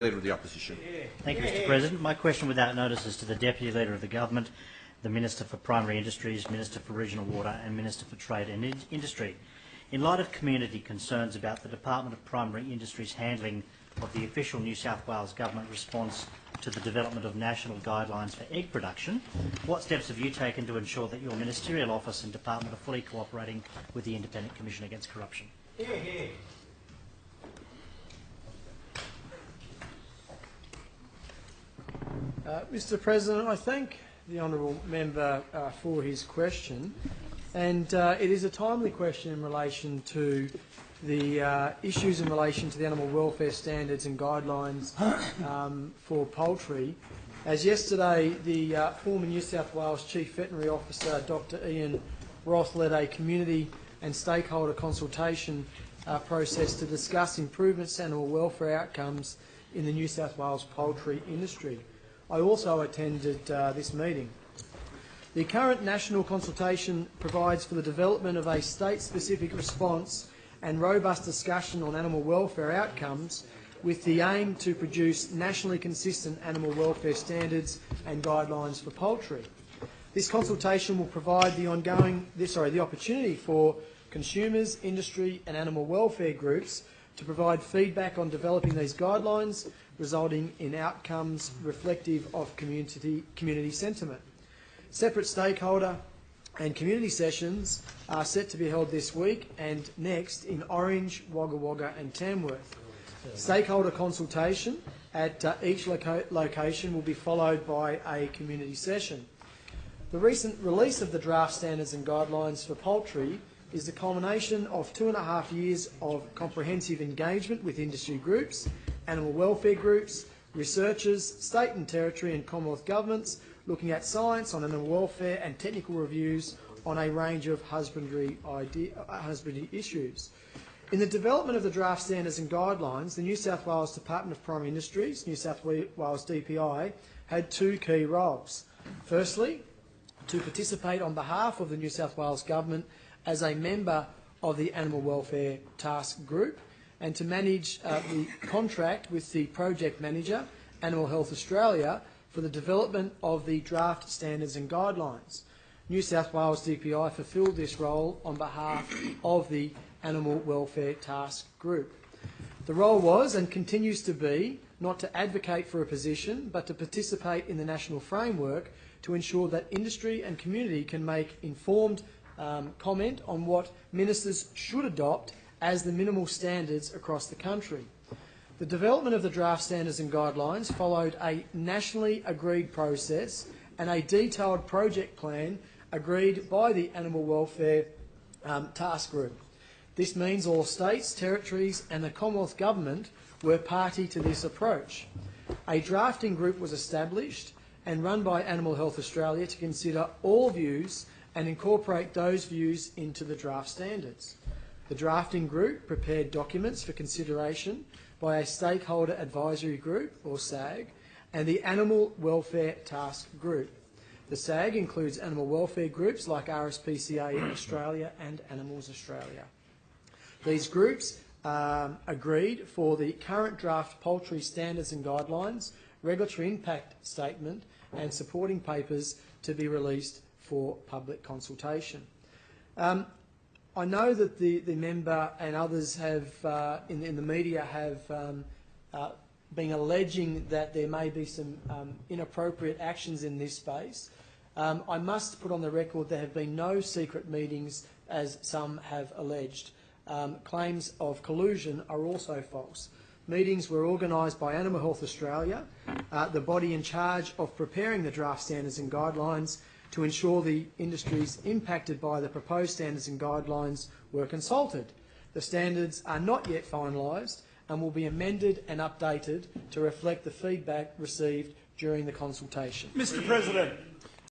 Leader of the Opposition. Thank you, Mr President. My question without notice is to the Deputy Leader of the Government, the Minister for Primary Industries, Minister for Regional Water and Minister for Trade and Industry. In light of community concerns about the Department of Primary Industries' handling of the official New South Wales Government response to the development of national guidelines for egg production, what steps have you taken to ensure that your ministerial office and department are fully cooperating with the Independent Commission Against Corruption? Mr President, I thank the honourable member for his question, and it is a timely question in relation to the issues in relation to the animal welfare standards and guidelines for poultry. As yesterday, the former New South Wales Chief Veterinary Officer, Dr Ian Roth, led a community and stakeholder consultation process to discuss improvements to animal welfare outcomes in the New South Wales poultry industry. I also attended this meeting. The current national consultation provides for the development of a state-specific response and robust discussion on animal welfare outcomes with the aim to produce nationally consistent animal welfare standards and guidelines for poultry. This consultation will provide the opportunity for consumers, industry and animal welfare groups to provide feedback on developing these guidelines, resulting in outcomes reflective of community sentiment. Separate stakeholder and community sessions are set to be held this week and next in Orange, Wagga Wagga and Tamworth. Stakeholder consultation at each location will be followed by a community session. The recent release of the draft standards and guidelines for poultry is the culmination of 2.5 years of comprehensive engagement with industry groups, animal welfare groups, researchers, state and territory and Commonwealth governments, looking at science on animal welfare and technical reviews on a range of husbandry issues. In the development of the draft standards and guidelines, the New South Wales Department of Primary Industries, New South Wales DPI, had two key roles. Firstly, to participate on behalf of the New South Wales Government as a member of the Animal Welfare Task Group, and to manage the contract with the project manager, Animal Health Australia, for the development of the draft standards and guidelines. New South Wales DPI fulfilled this role on behalf of the Animal Welfare Task Group. The role was and continues to be not to advocate for a position, but to participate in the national framework to ensure that industry and community can make informed comment on what ministers should adopt as the minimal standards across the country. The development of the draft standards and guidelines followed a nationally agreed process and a detailed project plan agreed by the Animal Welfare Task Group. This means all states, territories and the Commonwealth Government were party to this approach. A drafting group was established and run by Animal Health Australia to consider all views and incorporate those views into the draft standards. The drafting group prepared documents for consideration by a Stakeholder Advisory Group, or SAG, and the Animal Welfare Task Group. The SAG includes animal welfare groups like RSPCA in Australia and Animals Australia. These groups agreed for the current draft poultry standards and guidelines, regulatory impact statement and supporting papers to be released for public consultation. I know that the member and others have, in the media, have been alleging that there may be some inappropriate actions in this space. I must put on the record there have been no secret meetings, as some have alleged. Claims of collusion are also false. Meetings were organised by Animal Health Australia, the body in charge of preparing the draft standards and guidelines, to ensure the industries impacted by the proposed standards and guidelines were consulted. The standards are not yet finalised and will be amended and updated to reflect the feedback received during the consultation. Mr President.